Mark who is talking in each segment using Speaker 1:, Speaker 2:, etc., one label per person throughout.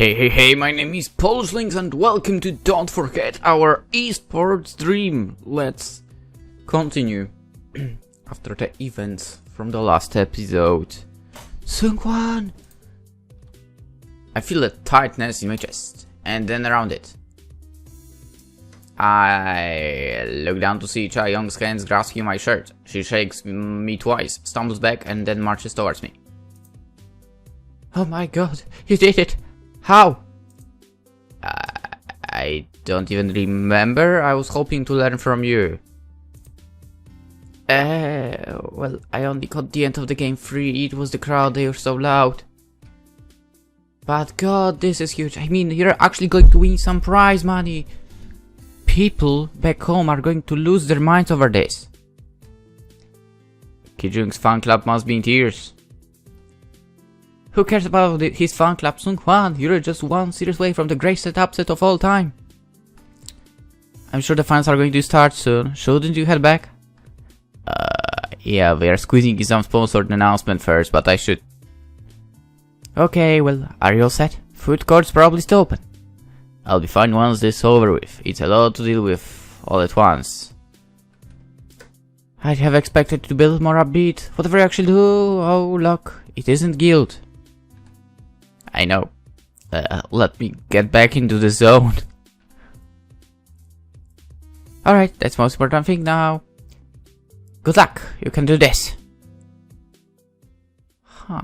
Speaker 1: Hey, my name is PolishLynx and welcome to Don't Forget Our Esports Dream. Let's continue after the events from the last episode. Sungwan! I feel a tightness in my chest and then around it. I look down to see Cha Young's hands grasping my shirt. She shakes me twice, stumbles back and then marches towards me. Oh my god, you did it! How? I don't even remember. I was hoping to learn from you. Well, I only got the end of the game free. It was the crowd, they were so loud. But god, this is huge. I mean, you're actually going to win some prize money. People back home are going to lose their minds over this. Kijung's fan club must be in tears. Who cares about his fan club, Sung-hwan? You're just one serious way from the greatest upset of all time. I'm sure the fans are going to start soon. Shouldn't you head back? Yeah, we are squeezing in some sponsored announcement first, but I should. Okay, well, are you all set? Food court's probably still open. I'll be fine once this is over with. It's a lot to deal with all at once. I'd have expected to build more upbeat. Whatever I actually do, oh look, it isn't guild. I know. Let me get back into the zone. Alright, that's the most important thing now. Good luck, you can do this. Huh.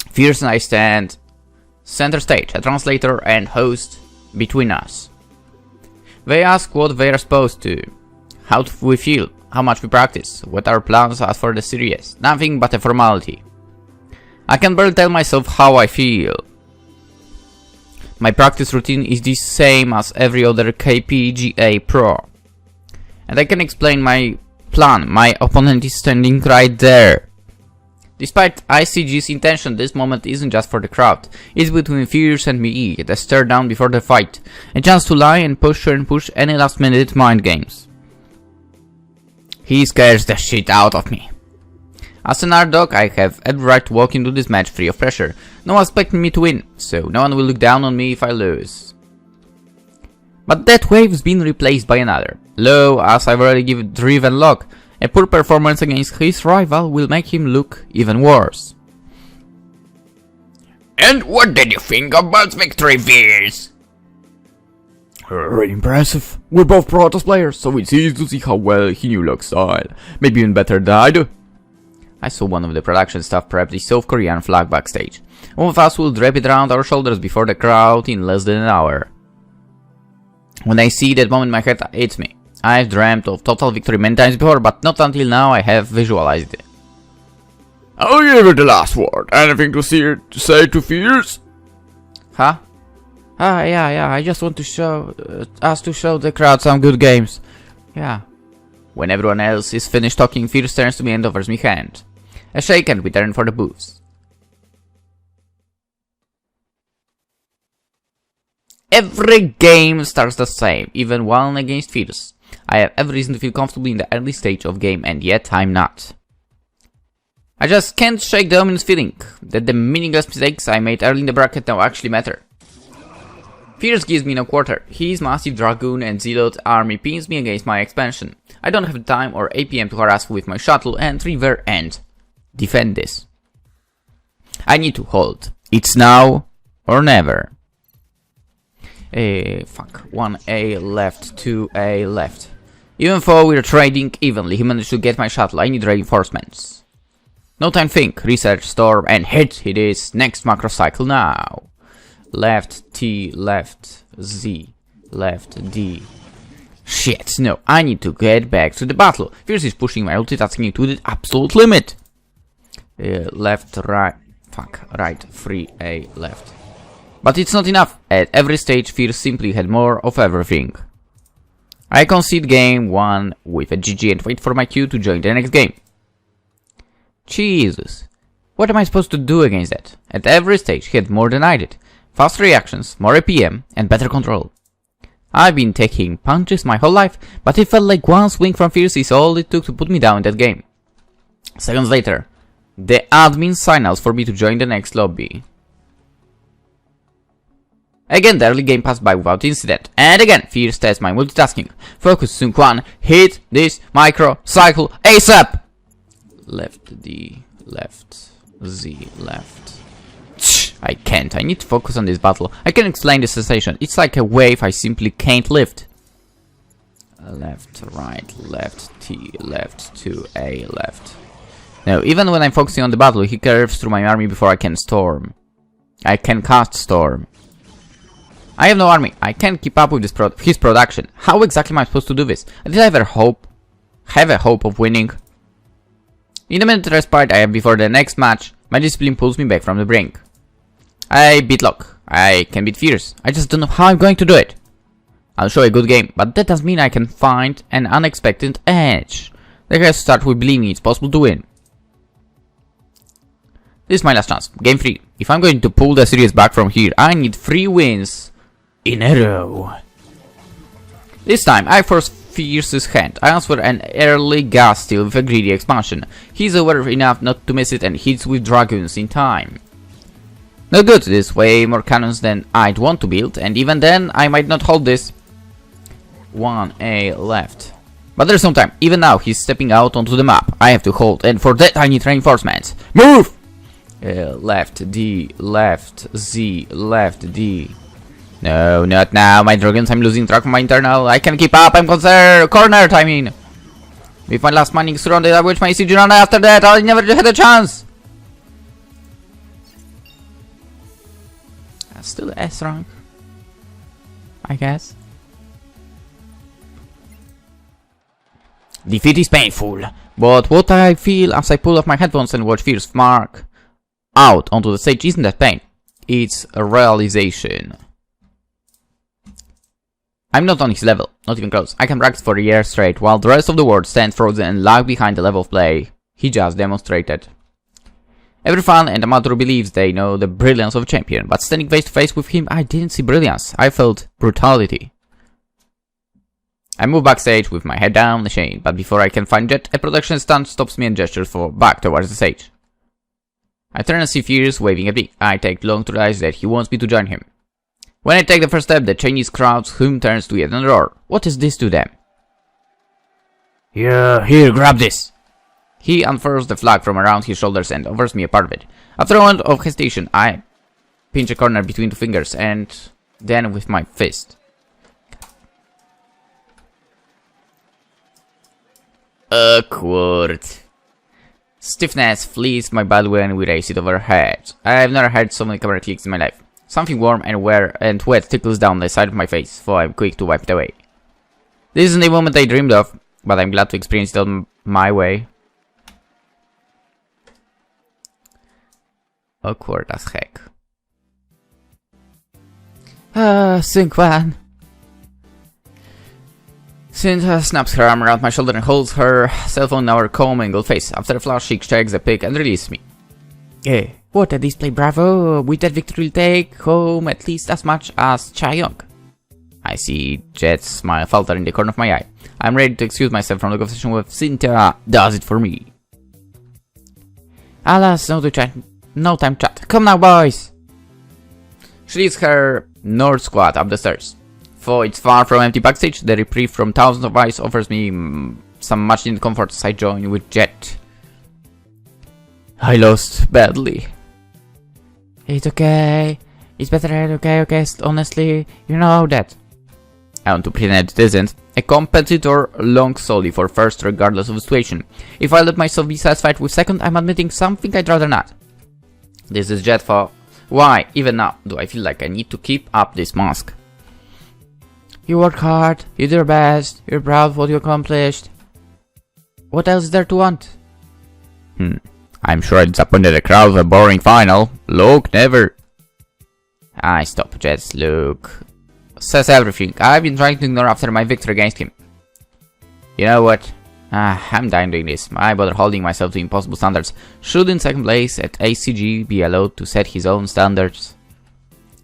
Speaker 1: Fierce and I stand center stage, a translator and host between us. They ask what they are supposed to, how we feel, how much we practice, what our plans are for the series. Nothing but a formality. I can barely tell myself how I feel. My practice routine is the same as every other KPGA pro. And I can explain my plan. My opponent is standing right there. Despite ICG's intention, this moment isn't just for the crowd. It's between Fierce and me, a stare down before the fight. A chance to lie and push any last minute mind games. He scares the shit out of me. As an underdog, I have every right to walk into this match free of pressure. No one expecting me to win, so no one will look down on me if I lose. But that wave's been replaced by another. Low, as I've already given Driven luck, a poor performance against his rival will make him look even worse.
Speaker 2: And what did you think about victory, Fierce?
Speaker 1: Really impressive. We're both Protoss players, so it's easy to see how well he knew Luck's style. Maybe even better than I do. I saw one of the production staff prep the South Korean flag backstage. One of us will drape it around our shoulders before the crowd in less than an hour. When I see that moment, my head hits me. I've dreamt of total victory many times before, but not until now I have visualized it.
Speaker 2: I'll give it the last word. Anything to say to Fierce?
Speaker 1: Huh? Yeah, I just want to show the crowd some good games. Yeah. When everyone else is finished talking, Fierce turns to me and offers me hand. A shake and we turn for the booths. Every game starts the same, even one against Fierce. I have every reason to feel comfortable in the early stage of game, and yet I'm not. I just can't shake the ominous feeling that the meaningless mistakes I made early in the bracket now actually matter. Fierce gives me no quarter. His massive Dragoon and Zealot army pins me against my expansion. I don't have time or APM to harass with my shuttle and river and defend this. I need to hold. It's now or never. Fuck. 1A left, 2A left. Even though we're trading evenly, he managed to get my shuttle. I need reinforcements. No time to think. Research, storm, and hit. It is next macro cycle now. Left T, left Z, left D. Shit, no, I need to get back to the battle. Fierce is pushing my multitasking to the absolute limit. Left, right, fuck, right, 3A, left. But it's not enough. At every stage, Fierce simply had more of everything. I concede game 1 with a GG and wait for my queue to join the next game. Jesus, what am I supposed to do against that? At every stage, he had more than I did. Fast reactions, more APM, and better control. I've been taking punches my whole life, but it felt like one swing from Fierce is all it took to put me down in that game. Seconds later, The admin signals for me to join the next lobby. Again, the early game passed by without incident. And again, Fierce tests my multitasking. Focus, Sun Quan, hit this micro cycle ASAP! Left D, left Z, left. I can't. I need to focus on this battle. I can explain the sensation. It's like a wave I simply can't lift. Left, right, left, T, left, 2A, left. No, even when I'm focusing on the battle, he curves through my army before I can storm. I can cast storm. I have no army. I can't keep up with his production. How exactly am I supposed to do this? Did I ever have a hope of winning? In the minute respite I have before the next match, my discipline pulls me back from the brink. I beat Locke. I can beat Fierce. I just don't know how I'm going to do it. I'll show a good game, but that doesn't mean I can find an unexpected edge. They have to start with believing it's possible to win. This is my last chance. Game 3. If I'm going to pull the series back from here, I need 3 wins in a row. This time, I force Fierce's hand. I answer an early gas steal with a greedy expansion. He's aware enough not to miss it and hits with dragoons in time. Not good, this way more cannons than I'd want to build, and even then, I might not hold this. 1A left. But there's no time. Even now, he's stepping out onto the map. I have to hold, and for that I need reinforcements. Move! Left D, left Z, left D. No, not now, my dragons, I'm losing track of my internal. I can keep up, I'm concerned. Corner, I mean. With my last mining surrounded, I wish my siege run after that. I never had a chance. Still S rank, I guess. Defeat is painful, but what I feel as I pull off my headphones and watch Fierce mark out onto the stage isn't that pain. It's a realization. I'm not on his level, not even close. I can practice for a year straight, while the rest of the world stands frozen and lag behind the level of play he just demonstrated. Every fan and amateur believes they know the brilliance of a champion, but standing face to face with him, I didn't see brilliance. I felt brutality. I move backstage with my head down the chain, but before I can find Jet, a production stunt stops me and gestures for back towards the stage. I turn and see Fierce waving at me. I take long to realize that he wants me to join him. When I take the first step, the Chinese crowd's hum turns to yet another roar. What is this to them? Here, grab this! He unfurls the flag from around his shoulders and offers me a part of it. After a moment of hesitation, I pinch a corner between 2 fingers and then with my fist. Awkward. Stiffness flees my body when we raise it overhead. I've never had so many camera clicks in my life. Something warm and wet tickles down the side of my face, so I'm quick to wipe it away. This isn't the moment I dreamed of, but I'm glad to experience it on my way. Awkward as heck. Sun Quan. Cinta snaps her arm around my shoulder and holds her cell phone in our commingled face. After a flash, she checks the pic and releases me. What a display, bravo! With that victory, we'll take home at least as much as Chaeyoung. I see Jet's smile falter in the corner of my eye. I'm ready to excuse myself from the conversation with Cynthia. Does it for me. Alas, no time chat. Come now, boys! She leads her North squad up the stairs. For it's far from empty backstage, the reprieve from thousands of eyes offers me some much needed comfort as I join with Jet. I lost badly. It's okay. It's better, okay, honestly, you know that. I want to pretend it isn't. A competitor longs solely for first regardless of the situation. If I let myself be satisfied with second, I'm admitting something I'd rather not. This is Jet for why, even now, do I feel like I need to keep up this mask? You work hard, you do your best, you're proud of what you accomplished. What else is there to want? I'm sure I disappointed the crowd with a boring final. Look, never. I stop Jet's look. Says everything I've been trying to ignore after my victory against him. You know what? I'm done doing this. I bother holding myself to impossible standards. Should in second place at ACG be allowed to set his own standards?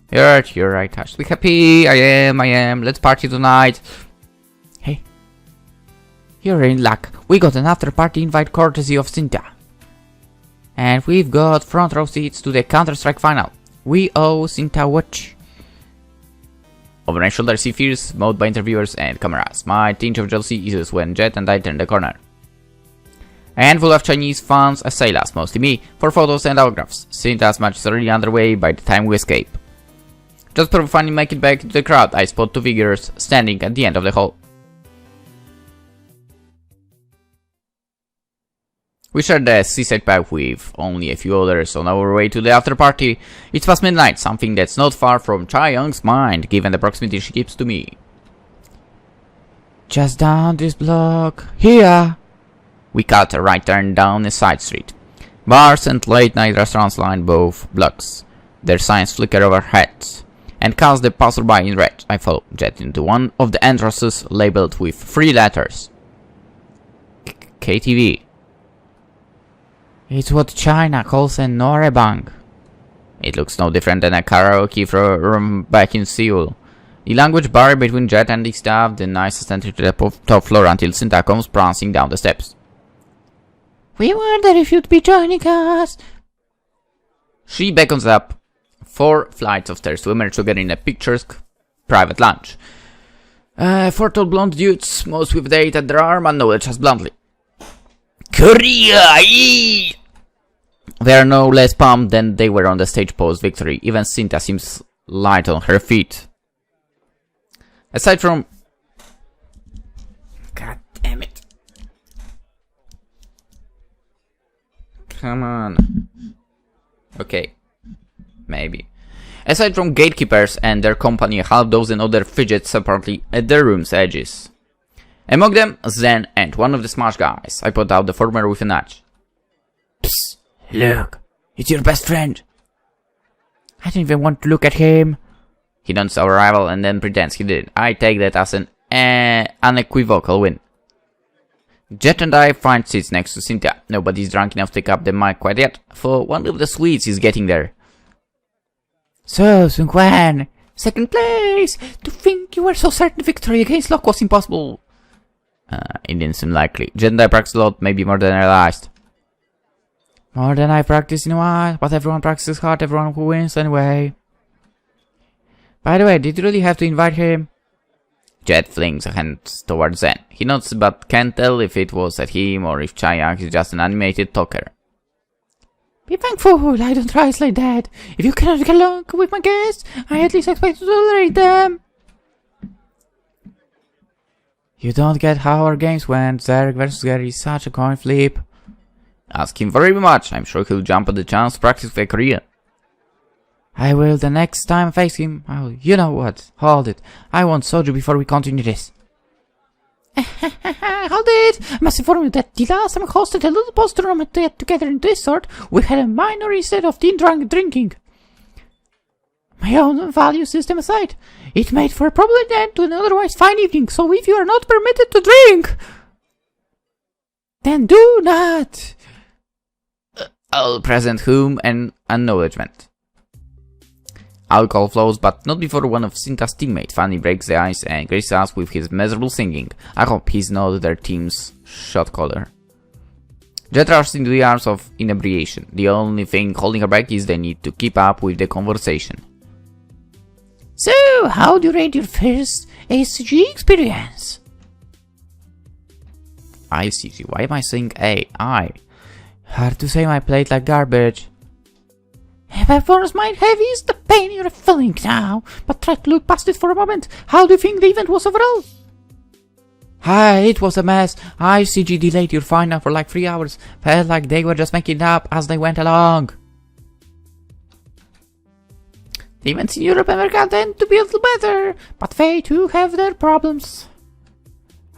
Speaker 1: You're right, Ash. Be happy. I am. Let's party tonight. Hey. You're in luck. We got an after party invite courtesy of Cynthia. And we've got front row seats to the Counter-Strike final. We owe Sinta watch. Over my shoulder I see fierce mode by interviewers and cameras. My tinge of jealousy eases when Jet and I turn the corner. A handful of Chinese fans assail us, mostly me, for photos and autographs. Sinta's match is already underway by the time we escape. Just for fun, make it back to the crowd, I spot two figures standing at the end of the hall. We share the seaside path with only a few others on our way to the after party. It's past midnight, something that's not far from Chai Young's mind, given the proximity she keeps to me. Just down this block. Here! We cut a right turn down a side street. Bars and late night restaurants line both blocks. Their signs flicker overhead and cast the passerby in red. I follow Jet into one of the entrances labeled with 3 letters. KTV. It's what China calls a norebang. It looks no different than a karaoke room back in Seoul. The language barrier between Jet and the staff, the nicest entry to the top floor until Sinta comes prancing down the steps. We wonder if you'd be joining us. She beckons up 4 flights of stairs to emerge together in a picturesque private lounge. 4 tall blonde dudes, most with date at their arm, acknowledge us bluntly. Korea! Yee! They are no less pumped than they were on the stage post-victory. Even Sinta seems light on her feet. Aside from... God damn it. Come on. Okay. Maybe. Aside from gatekeepers and their company, a half dozen other fidgets separately at their room's edges. Among them, Zen and one of the Smash guys. I put out the former with a nudge. Psst, look, it's your best friend. I didn't even want to look at him. He nods our rival and then pretends he did. I take that as an unequivocal win. Jet and I find seats next to Cynthia. Nobody's drunk enough to take up the mic quite yet, for one of the sweets is getting there. So, Sung-Kwan, 2nd place! To think you were so certain victory against Locke was impossible. It didn't seem likely. Jet and I practiced a lot, maybe more than I realized. More than I practiced in a while, but everyone practices hard, everyone who wins anyway. By the way, did you really have to invite him? Jet flings a hand towards Zen. He nods but can't tell if it was at him or if Chayak is just an animated talker. Be thankful, I don't rise like that. If you cannot get along with my guests, I at least expect to tolerate them. You don't get how our games went. Zarek versus Gary is such a coin flip. Ask him very much. I'm sure he'll jump at the chance to practice with a Korea. I will the next time I face him. Oh, you know what? Hold it. I want soju before we continue this. Hold it! I must inform you that the last time I hosted a little post tournament together in this sort, we had a minor instead of teen drinking. My own value system aside, it made for a probably end to an otherwise fine evening, so if you are not permitted to drink, then do not. I'll present whom an acknowledgement. Alcohol flows, but not before one of Sinta's teammates finally breaks the ice and graces us with his miserable singing. I hope he's not their team's shot caller. Jet rushes into the arms of inebriation. The only thing holding her back is the need to keep up with the conversation. So, how do you rate your first ACG experience? ICG, why am I saying AI? Hard to say, my plate like garbage. Performance might have eased the pain you're feeling now, but try to look past it for a moment. How do you think the event was overall? Hi, it was a mess. ICG delayed your final for like 3 hours. Felt like they were just making it up as they went along. The events in Europe and America tend to be a little better, but they too have their problems.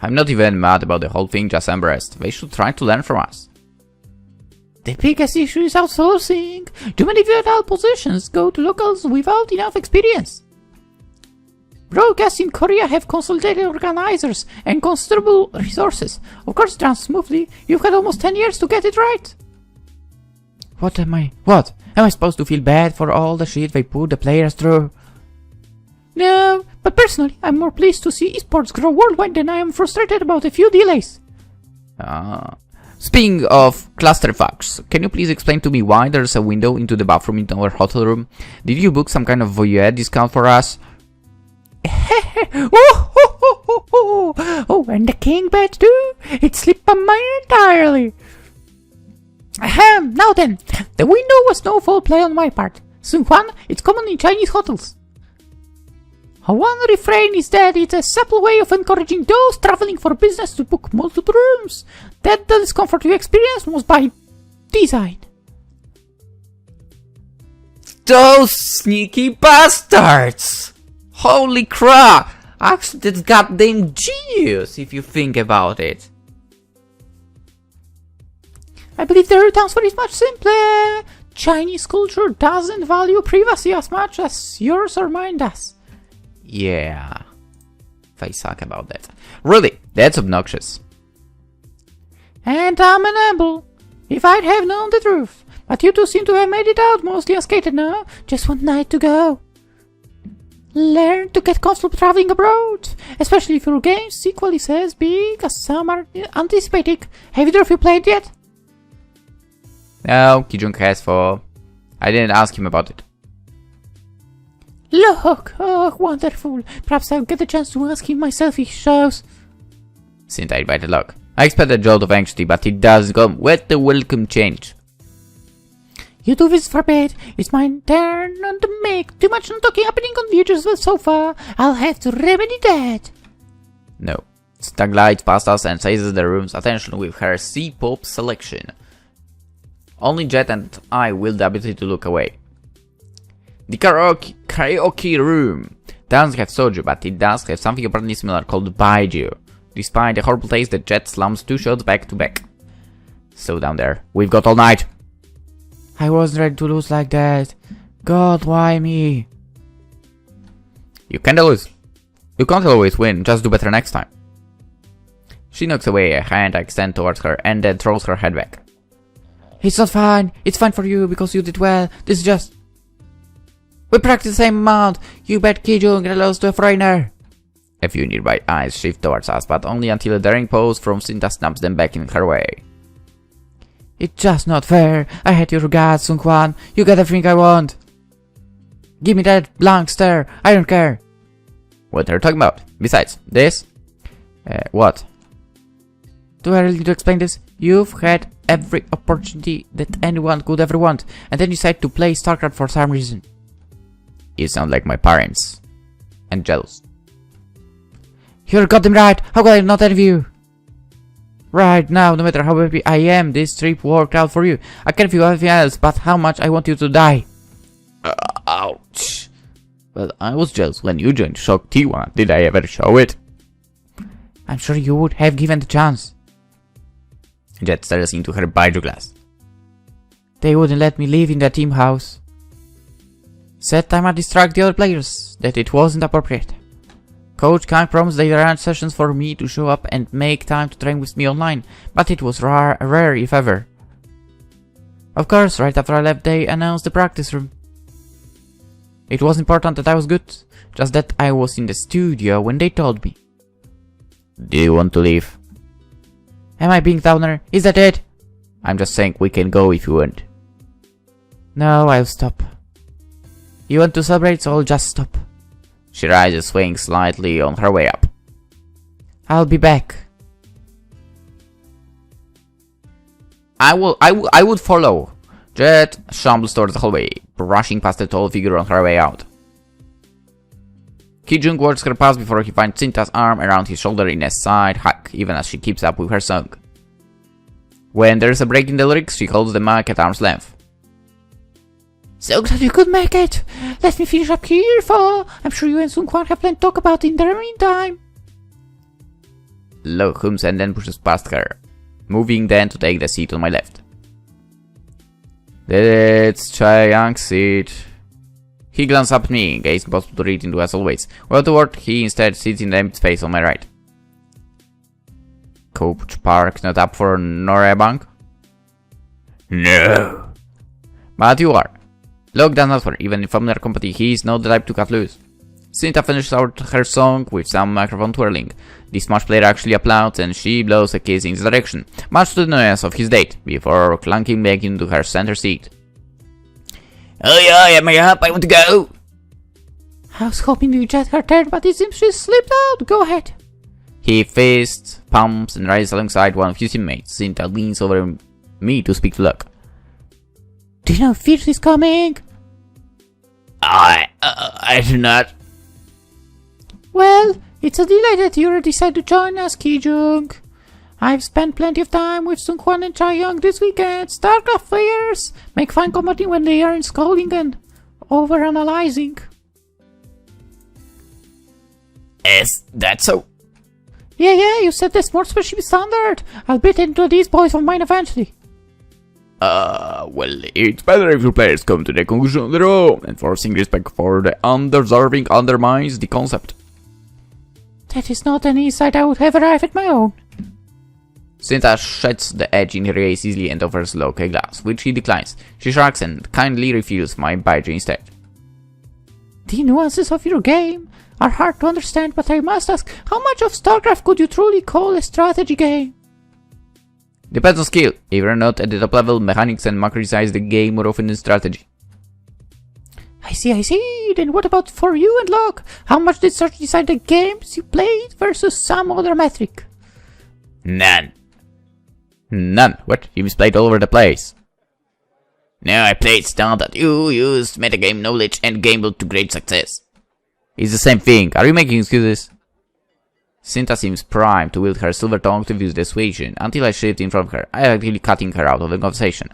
Speaker 1: I'm not even mad about the whole thing, just embarrassed. They should try to learn from us. The biggest issue is outsourcing. Too many vital positions go to locals without enough experience. Broadcasts in Korea have consolidated organizers and considerable resources. Of course it runs smoothly. You've had almost 10 years to get it right. What? Am I supposed to feel bad for all the shit they put the players through? No, but personally, I'm more pleased to see esports grow worldwide than I am frustrated about a few delays. Speaking of clusterfucks, can you please explain to me why there's a window into the bathroom in our hotel room? Did you book some kind of voyeur discount for us?
Speaker 3: Oh, and the king bed too? It slipped my mind entirely. Ahem, now then, the window was no foul play on my part. Sun Quan, it's common in Chinese hotels. One refrain is that it's a subtle way of encouraging those traveling for business to book multiple rooms. That the discomfort you experience was by design.
Speaker 1: Those sneaky bastards! Holy crap! Actually, that's goddamn genius if you think about it.
Speaker 3: I believe the root answer is much simpler. Chinese culture doesn't value privacy as much as yours or mine does.
Speaker 1: Yeah, they suck about that. Really, that's obnoxious.
Speaker 3: And I'm an humble. If I'd have known the truth. But you two seem to have made it out mostly unscathed now. Just one night to go. Learn to get comfortable traveling abroad. Especially if your game's equally as big as some are anticipating. Have either of you played yet?
Speaker 1: No, Kijung has for... I didn't ask him about it.
Speaker 3: Look, oh, wonderful. Perhaps I'll get a chance to ask him myself if he shows.
Speaker 1: Since I invited luck. I expect a jolt of anxiety, but it does come with the welcome change.
Speaker 3: You two this forbid. It's my turn not to make too much talking happening on Futures so far. I'll have to remedy that.
Speaker 1: No. Stag glides past us and seizes the room's attention with her C-pop selection. Only Jet and I will the ability to look away. The karaoke room doesn't have soju, but it does have something apparently similar called baijiu. Despite the horrible taste, the Jet slams 2 shots back to back. So down there, we've got all night.
Speaker 3: I wasn't ready to lose like that. God, why me?
Speaker 1: You can't lose. You can't always win, just do better next time. She knocks away a hand I extend towards her and then throws her head back.
Speaker 3: It's not fine. It's fine for you because you did well. This is just... We practice the same amount. You bet Kijung and lost to a foreigner.
Speaker 1: A few nearby eyes shift towards us, but only until a daring pose from Cinta snaps them back in her way.
Speaker 3: It's just not fair. I hate your guts, Sun Quan. You got everything I want. Give me that blank stare. I don't care.
Speaker 1: What are you talking about? Besides, this? What?
Speaker 3: Do I really need to explain this? You've had every opportunity that anyone could ever want, and then you decide to play StarCraft for some reason.
Speaker 1: You sound like my parents. And jealous.
Speaker 3: You're goddamn right. How could I not envy you? Right now, no matter how happy I am, this trip worked out for you. I can't feel anything else but how much I want you to die.
Speaker 1: Ouch. Well, I was jealous when you joined Shock T1. Did I ever show it?
Speaker 3: I'm sure you would have given the chance.
Speaker 1: Jet stares into her baijiu glass.
Speaker 3: They wouldn't let me live in the team house. Said I might distract the other players, that it wasn't appropriate. Coach Kang promised they arranged sessions for me to show up and make time to train with me online, but it was rare if ever. Of course, right after I left they announced the practice room. It was important that I was good, just that I was in the studio when they told me.
Speaker 1: Do you want to leave?
Speaker 3: Am I being downer? Is that it?
Speaker 1: I'm just saying we can go if you want.
Speaker 3: No, I'll stop. You want to celebrate, so I'll just stop.
Speaker 1: She rises, swaying slightly on her way up.
Speaker 3: I'll be back.
Speaker 1: I would follow. Jet shambles towards the hallway, brushing past the tall figure on her way out. Kijung watches her pass before he finds Cinta's arm around his shoulder in a side hug, even as she keeps up with her song. When there's a break in the lyrics, she holds the mic at arm's length.
Speaker 3: So glad you could make it. Let me finish up here, for I'm sure you and Sun Quan have plenty to talk about in the meantime.
Speaker 1: Lo hums and then pushes past her, moving then to take the seat on my left. It's Chae-Young's seat. He glances up at me, gaze impossible to read into as always. Without a word, he instead sits in the empty space on my right. Coach Park not up for Nora Bank?
Speaker 2: No.
Speaker 1: But you are. Look does not for even in familiar company, he is not the type to cut loose. Cinta finishes out her song with some microphone twirling. The Smash player actually applauds and she blows a kiss in his direction, much to the annoyance of his date, before clunking back into her center seat. Oh yeah, am I up? I want to go!
Speaker 3: I was hoping you jet her turn, but it seems she slipped out. Go ahead.
Speaker 1: He fists, pumps, and rises alongside one of his teammates. Cinta leans over me to speak to Luck.
Speaker 3: Do you know Fierce is coming?
Speaker 1: I do not.
Speaker 3: Well, it's a delight that you decided to join us, Kijung. I've spent plenty of time with Sungkwan and Chaeyoung this weekend. StarCraft players make fine combating when they aren't scolding and overanalyzing.
Speaker 1: Is that so?
Speaker 3: Yeah, you set the sports sportsmanship standard. I'll bit into these boys of mine eventually.
Speaker 2: Well, it's better if your players come to the conclusion on their own, and forcing respect for the undeserving undermines the concept.
Speaker 3: That is not an insight I would have arrived at my own.
Speaker 1: Cinta sheds the edge in her gaze easily and offers Luck a glass, which he declines. She shrugs and kindly refills my Baiji instead.
Speaker 3: The nuances of your game are hard to understand, but I must ask, how much of StarCraft could you truly call a strategy game?
Speaker 1: Depends on skill. If you're not at the top level, mechanics and macrosize the game more often than strategy.
Speaker 3: I see. Then what about for you and Luck? How much did strategy decide the games you played versus some other metric?
Speaker 1: None. What? You misplayed all over the place. No, I played standard. You used metagame knowledge and gambled to great success. It's the same thing. Are you making excuses? Cinta seems primed to wield her silver tongue to view the situation until I shift in front of her, actively cutting her out of the conversation.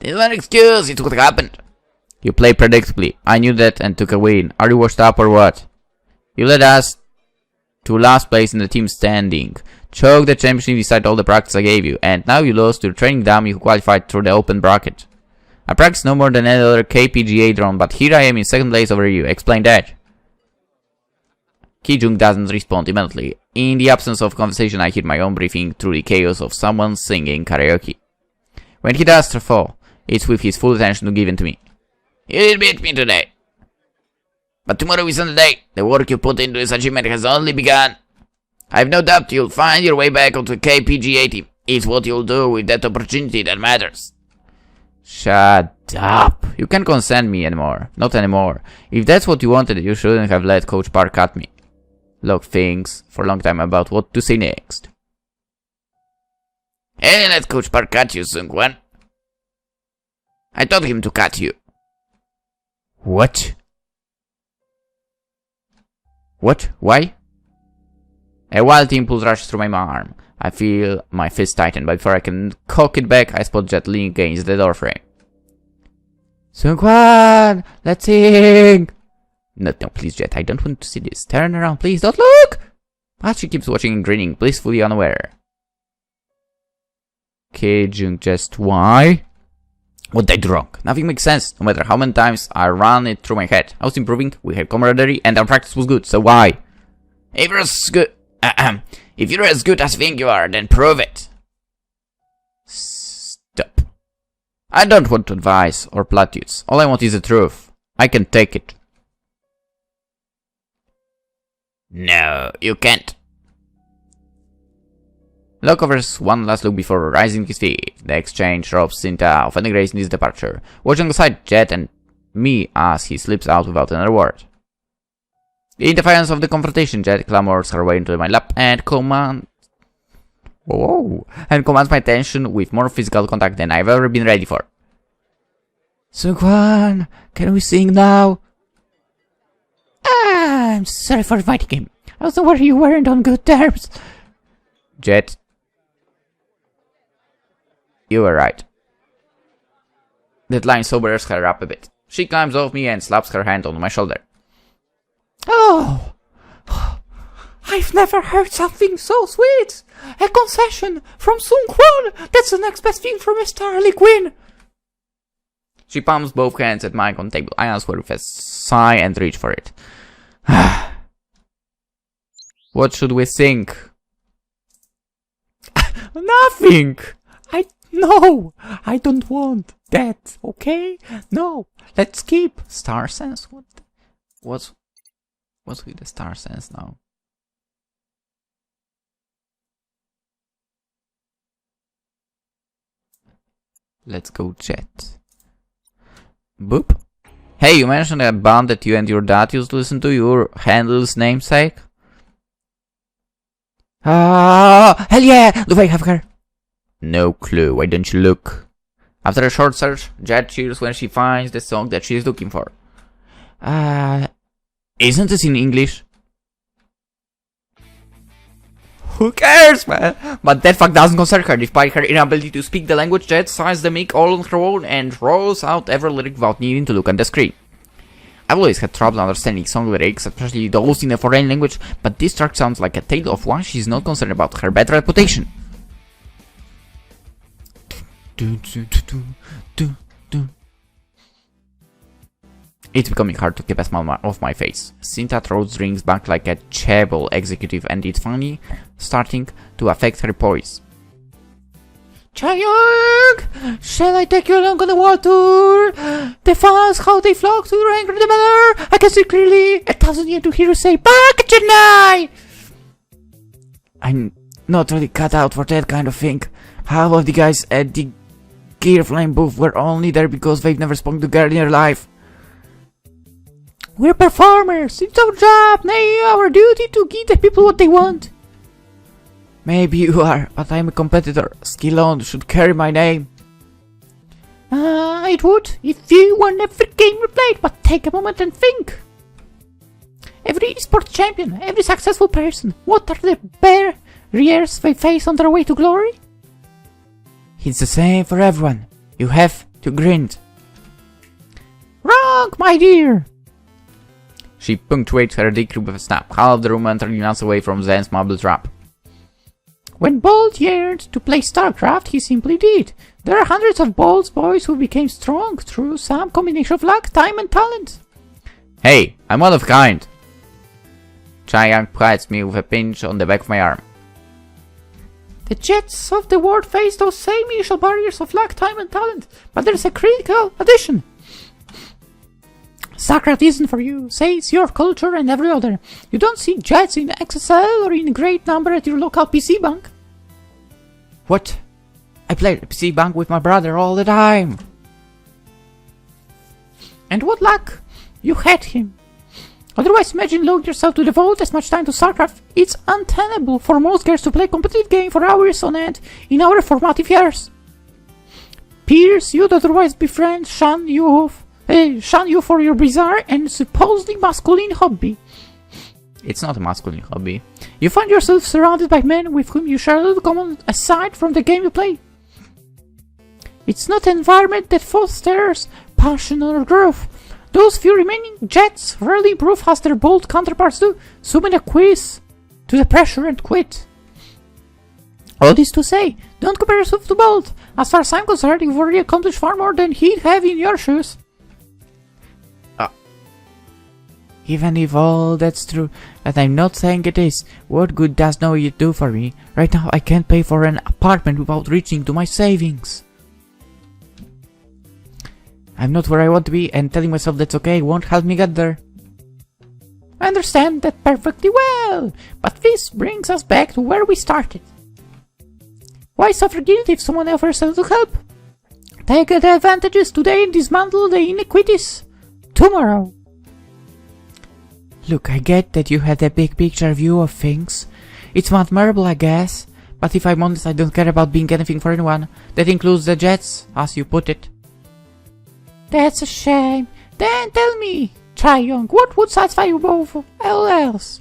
Speaker 1: This one excuse, it's what happened. You played predictably. I knew that and took a win. Are you washed up or what? You led us to last place in the team standing, choked the championship despite all the practice I gave you, and now you lost to the training dummy who qualified through the open bracket. I practiced no more than any other KPGA drone, but here I am in second place over you. Explain that. Kijung doesn't respond immediately. In the absence of conversation, I hear my own breathing through the chaos of someone singing karaoke. When he does fall, it's with his full attention given to me. You did beat me today. But tomorrow is another day. The work you put into this achievement has only begun. I have no doubt you'll find your way back onto the KPGA team. It's what you'll do with that opportunity that matters. Shut up. You can't consent me anymore. Not anymore. If that's what you wanted, you shouldn't have let Coach Park cut me. Luck thinks for a long time about what to say next. Hey, let Coach Park cut you, Sungkwan. I told him to cut you. What? What? Why? A wild impulse rushes through my arm. I feel my fist tighten, but before I can cock it back, I spot Jet leaning against the doorframe.
Speaker 3: Sungkwan, let's sing!
Speaker 1: No, please, Jet, I don't want to see this. Turn around, please, don't look! But she keeps watching and grinning, blissfully unaware. Kijung, just why? What did I do wrong? Nothing makes sense, no matter how many times I ran it through my head. I was improving, we had camaraderie, and our practice was good, so why? If you're as good... if you're as good as you think you are, then prove it. Stop. I don't want advice or platitudes. All I want is the truth. I can take it. No, you can't. Luck offers one last look before rising to his feet. The exchange robs Cinta of any grace in his departure, watching alongside Jet and me as he slips out without another word. In defiance of the confrontation, Jet clambers her way into my lap and commands my attention with more physical contact than I've ever been ready for.
Speaker 3: Sungkwan, can we sing now? I'm sorry for inviting him. I was aware you weren't on good terms.
Speaker 1: Jet, you were right. That line sobers her up a bit. She climbs off me and slaps her hand on my shoulder.
Speaker 3: Oh, I've never heard something so sweet. A concession from Sungkwan. That's the next best thing from a Star League win.
Speaker 1: She palms both hands at mine on the table. I answer with a sigh and reach for it. What should we think?
Speaker 3: Nothing. No, I don't want that. Okay? No, let's skip
Speaker 1: Star Sense. What's with the Star Sense now? Let's go chat. Boop. Hey, you mentioned a band that you and your dad used to listen to, your handle's namesake?
Speaker 3: Ah, hell yeah! Do I have her?
Speaker 1: No clue, why don't you look? After a short search, Jet cheers when she finds the song that she is looking for. Isn't this in English? Who cares, man? But that fact doesn't concern her. Despite her inability to speak the language, Jet signs the mic all on her own and rolls out every lyric without needing to look at the screen. I've always had trouble understanding song lyrics, especially those in a foreign language, but this track sounds like a tale of why she's not concerned about her bad reputation. It's becoming hard to keep a smile off my face. Cynthia throws drinks back like a chaebol executive, and it's finally starting to affect her poise.
Speaker 3: Chae-Young! Shall I take you along on the world tour? The fans, how they flock to your angry banner! I can see clearly 1,000 years to hear you say, back Chennai! I'm not really cut out for that kind of thing. Half of the guys at the Gear Flame booth were only there because they've never spoken to girl in their life. We're performers, it's our job, nay, our duty to give the people what they want. Maybe you are, but I'm a competitor. Skill alone should carry my name. It would, if you won every game we played, but take a moment and think. Every esports champion, every successful person, what are the barriers they face on their way to glory? It's the same for everyone. You have to grind. Wrong, my dear!
Speaker 1: She punctuates her decree with a snap. Half the room entirely runs away from Zen's marble trap.
Speaker 3: When Bolt yearned to play StarCraft, he simply did. There are hundreds of Bolt's boys who became strong through some combination of luck, time and talent.
Speaker 1: Hey, I'm one of a kind. Chae-Young pats me with a pinch on the back of my arm.
Speaker 3: The Jets of the world face those same initial barriers of luck, time and talent, but there's a critical addition. StarCraft isn't for you, says your culture and every other. You don't see Jets in XSL or in great number at your local PC bank. What? I played PC bank with my brother all the time. And what luck! You had him. Otherwise, imagine allowing yourself to devote as much time to StarCraft. It's untenable for most girls to play competitive game for hours on end in our formative years. Peers you'd otherwise befriend shun you for your bizarre and supposedly masculine hobby.
Speaker 1: It's not a masculine hobby.
Speaker 3: You find yourself surrounded by men with whom you share little common aside from the game you play. It's not an environment that fosters passion or growth. Those few remaining Jets rarely improve as their bold counterparts do, submit a quiz to the pressure and quit. All this to say, don't compare yourself to Bolt. As far as I'm concerned, you've already accomplished far more than he'd have in your shoes. Even if all that's true, and I'm not saying it is, what good does knowing it do for me? Right now I can't pay for an apartment without reaching to my savings. I'm not where I want to be, and telling myself that's okay won't help me get there. I understand that perfectly well, but this brings us back to where we started. Why suffer guilt if someone offers a little help? Take the advantages today and dismantle the inequities tomorrow. Look, I get that you had a big picture view of things. It's admirable, I guess, but if I'm honest, I don't care about being anything for anyone. That includes the Jets, as you put it. That's a shame. Then tell me, Chae-Young, what would satisfy you both? All else?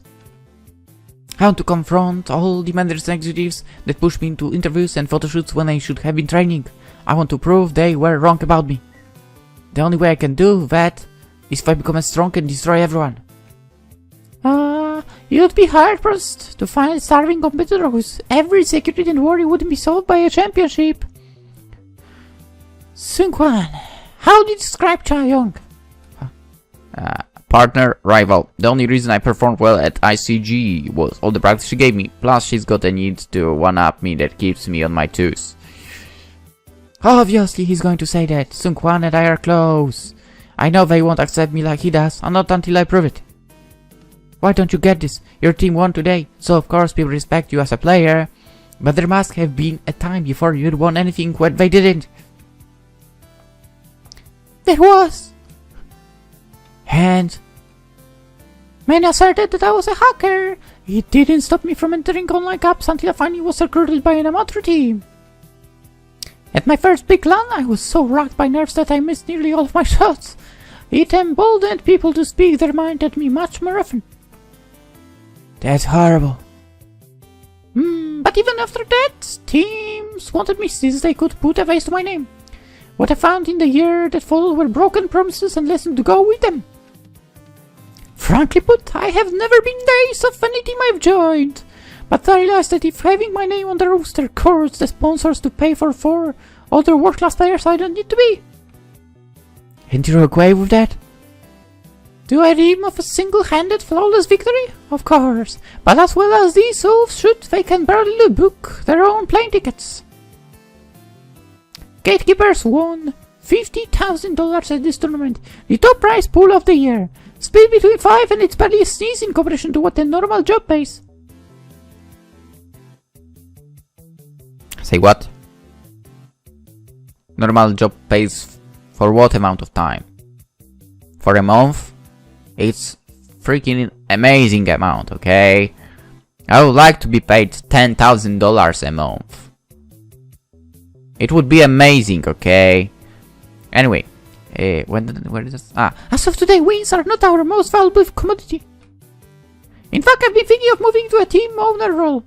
Speaker 3: I want to confront all the managers and executives that pushed me into interviews and photoshoots when I should have been training. I want to prove they were wrong about me. The only way I can do that is if I become strong and destroy everyone. You'd be hard-pressed to find a starving competitor whose every security and worry wouldn't be solved by a championship. Seung-Hwan, how do you describe Chae-Young?
Speaker 1: Partner, rival. The only reason I performed well at ICG was all the practice she gave me, plus she's got a need to one-up me that keeps me on my toes.
Speaker 3: Obviously he's going to say that. Seung-Hwan and I are close. I know they won't accept me like he does, and not until I prove it. Why don't you get this? Your team won today, so of course people respect you as a player. But there must have been a time before you'd won anything when they didn't. There was. And many asserted that I was a hacker. It didn't stop me from entering online cups until I finally was recruited by an amateur team. At my first big LAN, I was so racked by nerves that I missed nearly all of my shots. It emboldened people to speak their mind at me much more often. That's horrible. But even after that, teams wanted me since they could put a face to my name. What I found in the year that followed were broken promises and lessons to go with them. Frankly put, I have never been the ace of any team I've joined. But I realized that if having my name on the roster courts the sponsors to pay for 4 other world-class players, I don't need to be. And you're okay with that? Do I dream of a single-handed flawless victory? Of course. But as well as these wolves should, they can barely book their own plane tickets. Gatekeepers won $50,000 at this tournament, the top prize pool of the year. Split between 5 and it's barely a sneeze in comparison to what a normal job pays.
Speaker 1: Say what? Normal job pays for what amount of time? For a month? It's freaking amazing amount, okay? I would like to be paid $10,000 a month. It would be amazing, okay? Anyway, where is this?
Speaker 3: As of today, wins are not our most valuable commodity. In fact, I've been thinking of moving to a team owner role.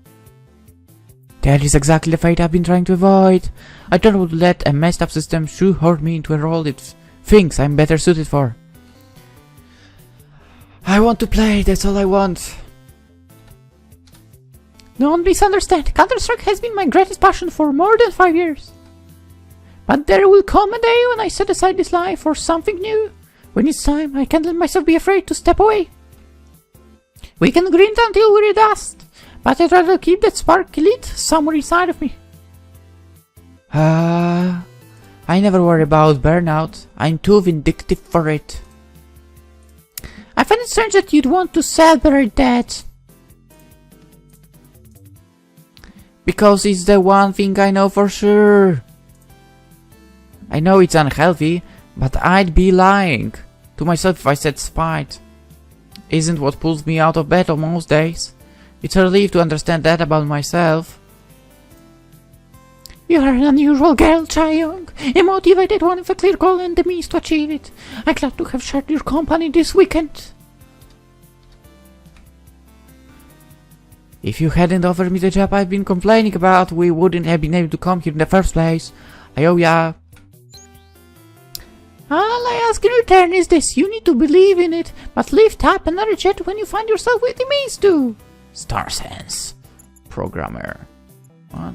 Speaker 3: That is exactly the fate I've been trying to avoid. I don't want to let a messed up system shoehorn me into a role it thinks I'm better suited for. I want to play, that's all I want. Don't misunderstand, Counter-Strike has been my greatest passion for more than 5 years. But there will come a day when I set aside this life for something new. When it's time, I can't let myself be afraid to step away. We can grind until we're dust, but I'd rather keep that spark lit somewhere inside of me. I never worry about burnout. I'm too vindictive for it. I find it strange that you'd want to celebrate that. Because it's the one thing I know for sure. I know it's unhealthy, but I'd be lying to myself if I said spite isn't what pulls me out of bed on most days. It's a relief to understand that about myself. You are an unusual girl, Chae-young, a motivated one with a clear goal and the means to achieve it. I'm glad to have shared your company this weekend. If you hadn't offered me the job I've been complaining about, we wouldn't have been able to come here in the first place. I owe ya. All I ask in return is this: you need to believe in it, but lift up another jet when you find yourself with the means to.
Speaker 1: StarSense. Programmer. What?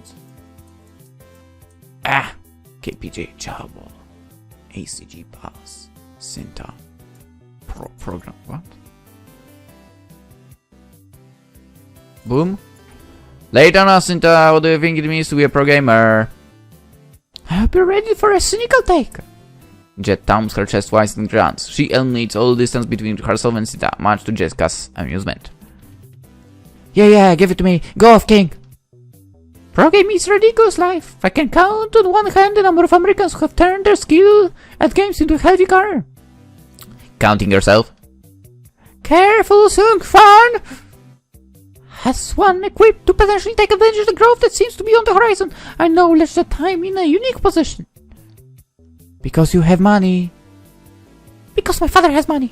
Speaker 1: KPJ Jabal. ACG Pass. Cinta. Program. What? Boom. Lay down, Cinta. What do you think it means to be a pro gamer?
Speaker 3: I hope you're ready for a cynical take.
Speaker 1: Jet thumps her chest twice and grunts. She eliminates all distance between herself and Cinta, much to Jessica's amusement.
Speaker 3: Yeah, give it to me. Go off, King. Pro game is ridiculous life. I can count on one hand the number of Americans who have turned their skill at games into a healthy career.
Speaker 1: Counting yourself?
Speaker 3: Careful, Sung Fan! Has one equipped to potentially take advantage of the growth that seems to be on the horizon. I acknowledge that I'm in a unique position. Because you have money. Because my father has money.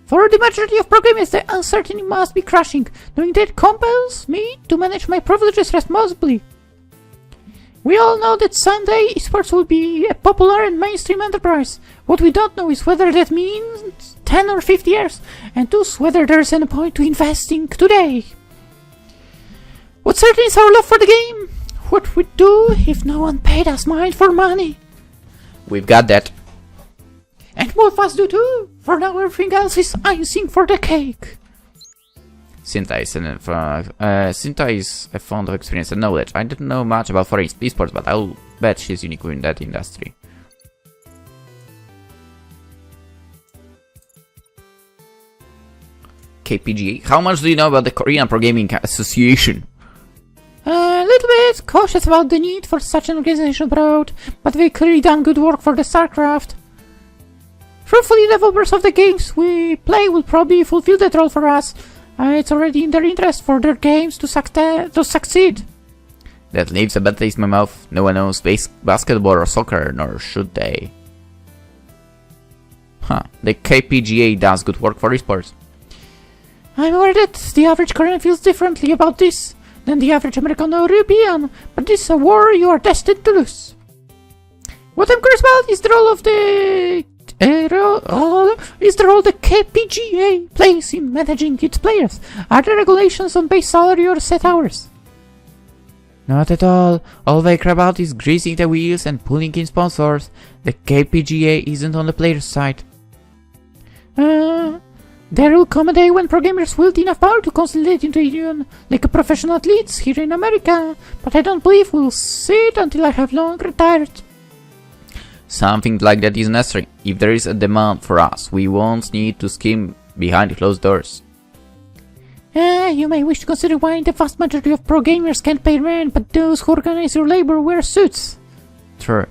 Speaker 3: For the majority of pro gamers, the uncertainty must be crushing, knowing that compels me to manage my privileges responsibly. We all know that someday esports will be a popular and mainstream enterprise. What we don't know is whether that means 10 or 50 years, and thus whether there's any point to investing today. What's certain is our love for the game. What we'd do if no one paid us mind for money.
Speaker 1: We've got that.
Speaker 3: And more of us do too. For now everything else is icing for the cake.
Speaker 1: Cinta is a fond of experience and knowledge. I don't know much about foreign esports, but I'll bet she's unique in that industry. KPGA, how much do you know about the Korean Pro Gaming Association?
Speaker 3: A little bit cautious about the need for such an organization abroad, but they clearly done good work for the StarCraft. Truthfully, developers of the games we play will probably fulfill that role for us. It's already in their interest for their games to succeed.
Speaker 1: That leaves a bad taste in my mouth. No one knows basketball or soccer, nor should they. Huh, the KPGA does good work for esports.
Speaker 3: I'm aware that the average Korean feels differently about this than the average American or European, but this is a war you are destined to lose. What I'm curious about is the role of the KPGA plays in managing its players. Are there regulations on base salary or set hours?
Speaker 1: Not at all. All they care about is greasing the wheels and pulling in sponsors. The KPGA isn't on the player's side.
Speaker 3: There will come a day when pro gamers wield enough power to consolidate into a union like a professional athletes here in America, but I don't believe we'll see it until I have long retired.
Speaker 1: Something like that is necessary. If there is a demand for us, we won't need to scheme behind closed doors.
Speaker 3: You may wish to consider why the vast majority of pro gamers can't pay rent, but those who organize your labor wear suits.
Speaker 1: True.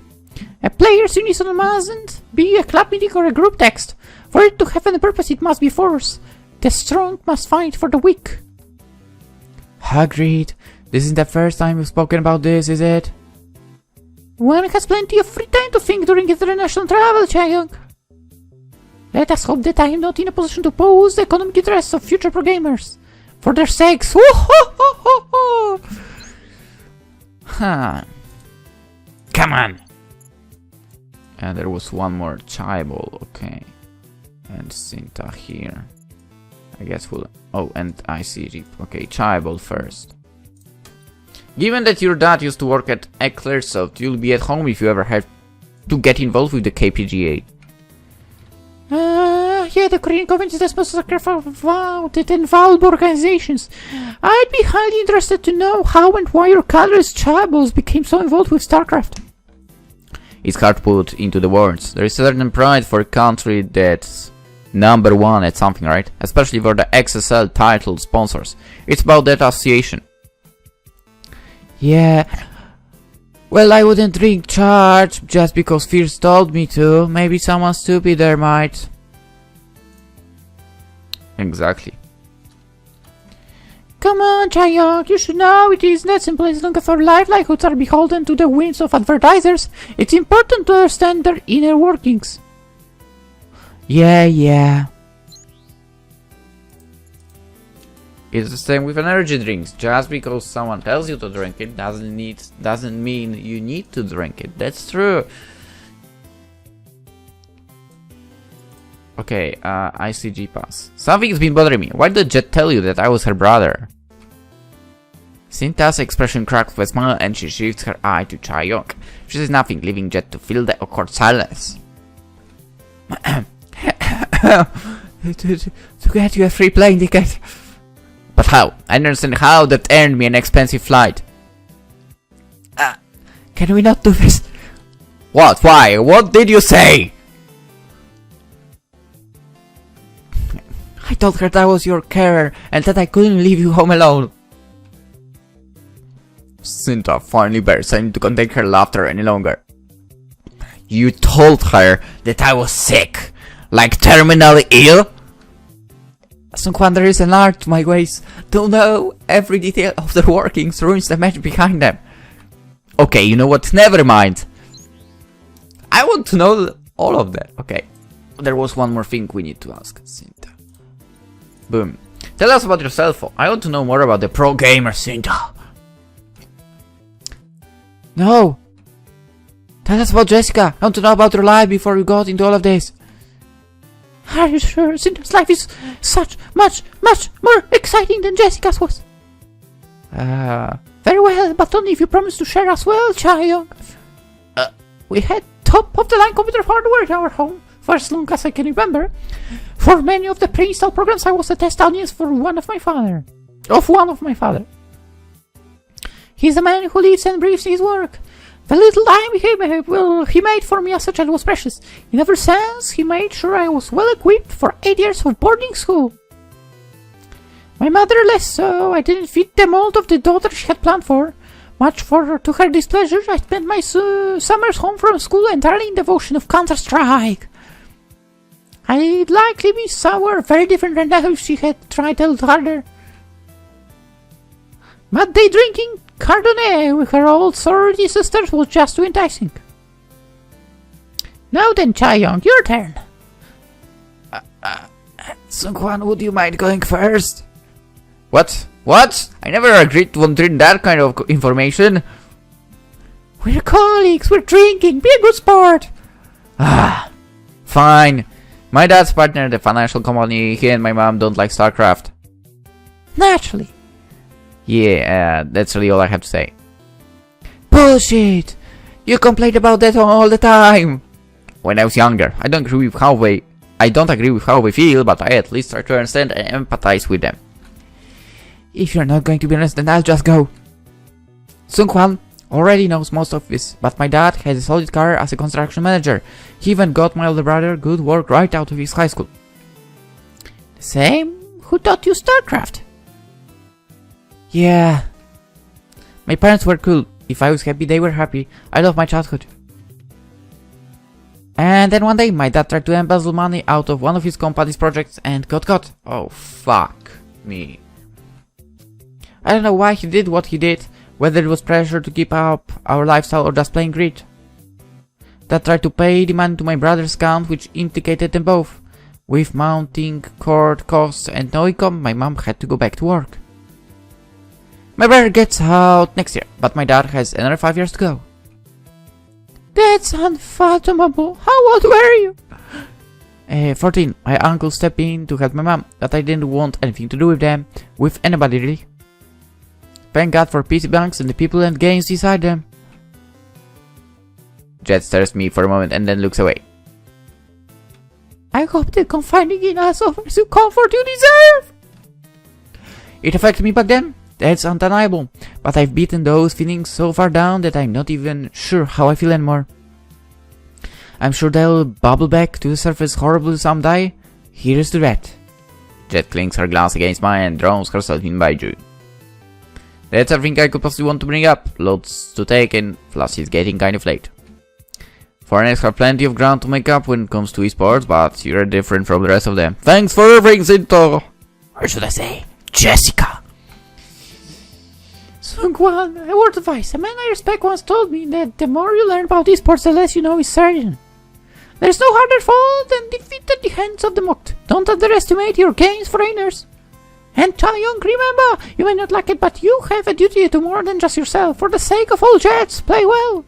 Speaker 3: A player's unison mustn't be a club meeting or a group text. For it to have any purpose, it must be force. The strong must fight for the weak.
Speaker 1: Agreed. This isn't the first time we've spoken about this, is it?
Speaker 3: One has plenty of free time to think during international travel, Chae-young. Let us hope that I am not in a position to oppose the economic interests of future pro gamers. For their sakes.
Speaker 1: Huh. Come on. And there was one more Chaebol, okay. And Sinta here. I guess we'll... Oh, and ICG. Okay, Chaebol first. Given that your dad used to work at Ecklersoft, you'll be at home if you ever have to get involved with the KPGA.
Speaker 3: Yeah, the Korean government is responsible for involved organizations. I'd be highly interested to know how and why your colorless Chaebols became so involved with StarCraft.
Speaker 1: It's hard to put into the words. There is a certain pride for a country that's number one at something, right? Especially for the XSL title sponsors. It's about that association.
Speaker 3: Yeah. Well, I wouldn't drink charge just because Fierce told me to. Maybe someone stupid there might.
Speaker 1: Exactly.
Speaker 3: Come on, Chae-young, you should know it isn't that simple. As long as our livelihoods are beholden to the whims of advertisers, it's important to understand their inner workings. Yeah.
Speaker 1: It's the same with energy drinks. Just because someone tells you to drink it doesn't mean you need to drink it. That's true. Okay, ICG pass. Something's been bothering me. Why did Jet tell you that I was her brother? Cinta's expression cracks with a smile and she shifts her eye to Chae-young. She says nothing, leaving Jet to fill the awkward silence.
Speaker 3: to get you a free plane ticket.
Speaker 1: But how? I don't understand how that earned me an expensive flight.
Speaker 3: Can we not do this?
Speaker 1: What? Why? What did you say?
Speaker 3: I told her that I was your carer and that I couldn't leave you home alone.
Speaker 1: Cinta finally burst into to contain her laughter any longer. You told her that I was sick? Like terminally ill?
Speaker 3: Some wanderers and art to my ways. Don't know every detail of their workings ruins the magic behind them.
Speaker 1: Okay, you know what? Never mind. I want to know all of that. Okay. There was one more thing we need to ask Cinta. Boom. Tell us about yourself. I want to know more about the pro gamer, Cinta.
Speaker 3: No. Tell us about Jessica. I want to know about her life before we got into all of this. Are you sure Cinta's life is much more exciting than Jessica's was? Very well, but only if you promise to share as well, Chae-young. We had top-of-the-line computer hardware at our home for as long as I can remember. For many of the pre-installed programs, I was a test audience for one of my father. He's a man who lives and breathes his work. The little time he made for me as a child was precious. In every sense, he made sure I was well equipped for 8 years of boarding school. My mother less so. I didn't fit the mold of the daughter she had planned for. To her displeasure, I spent my summers home from school entirely in devotion of Counter-Strike. I'd likely be somewhere very different than that if she had tried a little harder. But they drinking Chardonnay with her old sorority sisters was just too enticing. Now then, Chae-young, your turn.
Speaker 2: Sung-hwan, would you mind going first?
Speaker 1: What? What? I never agreed to volunteer that kind of information.
Speaker 3: We're colleagues, we're drinking, be a good sport.
Speaker 1: Fine. My dad's partner in the financial company, he and my mom don't like StarCraft.
Speaker 3: Naturally.
Speaker 1: Yeah, that's really all I have to say.
Speaker 3: Bullshit! You complained about that all the time.
Speaker 1: When I was younger, I don't agree with how they feel, but I at least try to understand and empathize with them.
Speaker 3: If you're not going to be honest, then I'll just go. Sung-hwan already knows most of this, but my dad has a solid career as a construction manager. He even got my older brother good work right out of his high school. The same? Who taught you StarCraft? Yeah. My parents were cool. If I was happy, they were happy. I love my childhood. And then one day, my dad tried to embezzle money out of one of his company's projects and got caught.
Speaker 1: Oh, fuck me.
Speaker 3: I don't know why he did what he did, whether it was pressure to keep up our lifestyle or just plain greed. Dad tried to pay the money to my brother's account, which implicated them both. With mounting court costs and no income, my mom had to go back to work. My brother gets out next year, but my dad has another 5 years to go. That's unfathomable. How old were you? 14. My uncle stepped in to help my mom, but I didn't want anything to do with them, with anybody really. Thank God for PC banks and the people and games inside them.
Speaker 1: Jet stares at me for a moment and then looks away.
Speaker 3: I hope that confiding in us offers you comfort you deserve. It affected me back then. That's undeniable, but I've beaten those feelings so far down that I'm not even sure how I feel anymore. I'm sure they'll bubble back to the surface horribly someday. Here's to that.
Speaker 1: Jet clinks her glass against mine and drowns herself in Baiju. That's everything I could possibly want to bring up. Loads to take and plus it's getting kind of late. Foreigners have plenty of ground to make up when it comes to esports, but you're different from the rest of them. Thanks for everything, Zinto!
Speaker 3: Or should I say, Jessica? Sung-hwan, a word of advice. A man I respect once told me that the more you learn about esports, the less you know is certain. There's no harder fall than defeat at the hands of the mocked. Don't underestimate your gains, foreigners. And Chae-young, remember, you may not like it, but you have a duty to more than just yourself. For the sake of all Jets, play well.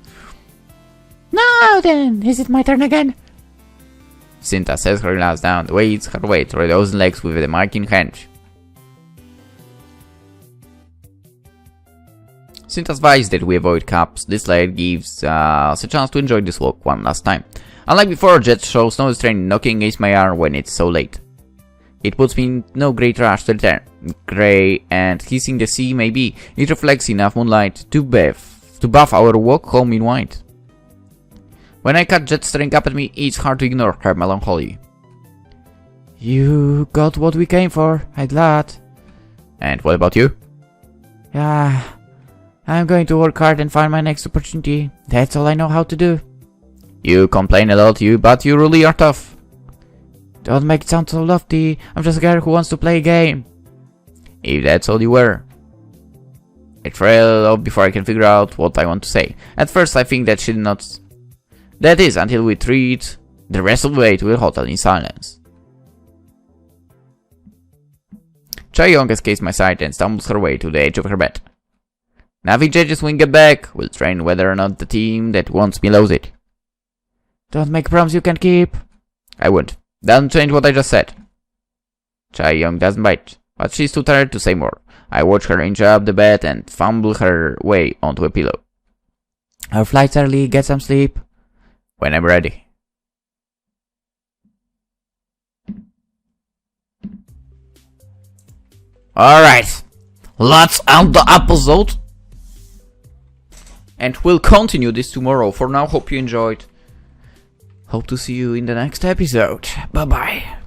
Speaker 3: Now then, is it my turn again?
Speaker 1: Cinta sets her glass down, waits her way through those legs with the mic in hand. Cinta's advice that we avoid cups this late gives us a chance to enjoy this walk one last time. Unlike before, Jet shows no strain knocking against my arm when it's so late. It puts me in no great rush to return. Grey and hissing the sea maybe, it reflects enough moonlight to buff our walk home in white. When I catch Jet staring up at me, it's hard to ignore her melancholy.
Speaker 3: You got what we came for, I'm glad.
Speaker 1: And what about you?
Speaker 3: Yeah, I'm going to work hard and find my next opportunity. That's all I know how to do.
Speaker 1: You complain a lot, but you really are tough.
Speaker 3: Don't make it sound so lofty. I'm just a girl who wants to play a game.
Speaker 1: If that's all you were. I trail off before I can figure out what I want to say. At first I think that she did not. That is, until we treat the rest of the way to the hotel in silence. Chae-young escapes my sight and stumbles her way to the edge of her bed. Nothing changes when we get back. We'll train whether or not the team that wants me loves it.
Speaker 3: Don't make promises you can keep.
Speaker 1: I won't. Doesn't change what I just said. Chae-young doesn't bite, but she's too tired to say more. I watch her inch up the bed and fumble her way onto a pillow.
Speaker 3: Our flight's early, get some sleep.
Speaker 1: When I'm ready. Alright, let's end the episode. And we'll continue this tomorrow. For now, hope you enjoyed. Hope to see you in the next episode. Bye bye.